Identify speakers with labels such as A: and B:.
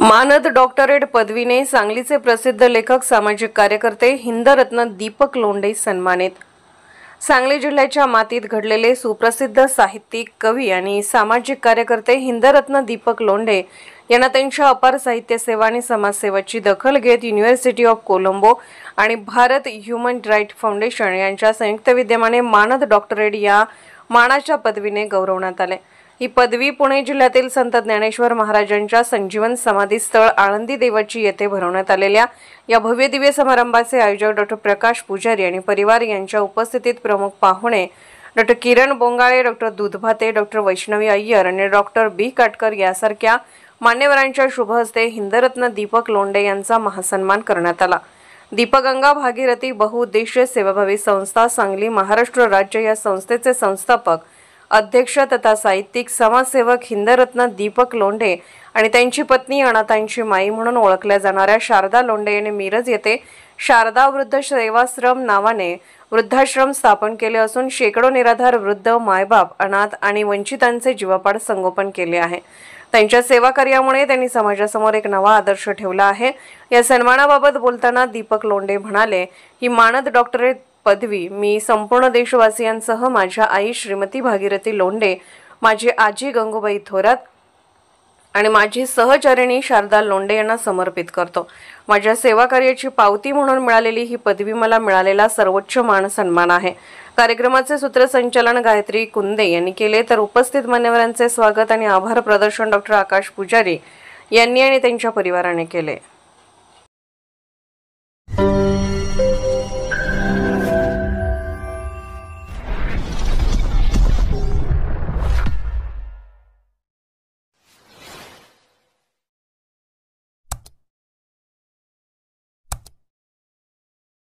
A: मानद डॉक्टरेट पदवीने सांगलीचे प्रसिद्ध लेखक सामाजिक कार्यकर्ते हिंदरत्न दीपक लोंढे सन्मानित। सांगली जिल्ह्याच्या मातीत घडलेले सुप्रसिद्ध साहित्यिक, कवी आणि सामाजिक कार्यकर्ते हिंदरत्न दीपक लोंढे यांना त्यांच्या अपार साहित्य सेवा आणि समाजसेवेची दखल घेत युनिव्हर्सिटी ऑफ कोलंबो आणि भारत ह्यूमन राईट फाउंडेशन यांच्या संयुक्त विद्यमाने मानद डॉक्टरेट या मानाच्या पदवीने गौरवण्यात आले। ही पदवी पुणे जिल्ह्यातील संत ज्ञानेश्वर महाराजांच्या संजीवन समाधी स्थळ आळंदी देवाची येथे भरवण्यात आलेल्या या भव्य दिव्य समारंभाचे आयोजक डॉ. प्रकाश पुजारी आणि परिवार यांच्या उपस्थितीत प्रमुख पाहुणे डॉ. किरण बोंगाळे, डॉ. दुधभाते, डॉ. वैष्णवी अय्यर आणि डॉ. बी. काटकर यासारख्या मान्यवरांच्या शुभ हस्ते हिंदरत्न दीपक लोंढे यांचा महासन्मान करण्यात आला। दीपगंगा भागीरथी बहुउद्देशीय सेवाभावी संस्था सांगली महाराष्ट्र राज्य या संस्थेचे संस्थापक, अध्यक्ष तथा साहित्यिक समाजसेवक हिंदरत्न दीपक लोंढे आणि त्यांची पत्नी अनाथांची माई म्हणून ओळखल्या जाणाऱ्या शारदा लोंढे यांनी मिरज येथे शारदा वृद्ध सेवाश्रम नावाने वृद्धाश्रम स्थापन केले असून शेकडो निराधार वृद्ध, मायबाप, अनाथ आणि वंचितांचे जीवापाड संगोपन केले आहे। त्यांच्या सेवा कार्यामुळे त्यांनी समाजासमोर एक नवा आदर्श ठेवला आहे। या सन्मानाबाबत बोलताना दीपक लोंढे म्हणाले, ही मानद डॉक्टरेट पदवी मी संपूर्ण देशवासियांसह माझ्या आई श्रीमती भागीरथी लोंढे, माझी आजी गंगूबाई थोरात आणि माझी सहचारिणी शारदा लोंढे यांना समर्पित करतो। माझ्या सेवा कार्याची पावती म्हणून मिळालेली ही पदवी मला मिळालेला सर्वोच्च मान सन्मान आहे। कार्यक्रमाचे सूत्रसंचालन गायत्री कुंदे यांनी केले, तर उपस्थित मान्यवरांचे स्वागत आणि आभार प्रदर्शन डॉ. आकाश पुजारी यांनी आणि त्यांच्या परिवाराने केले।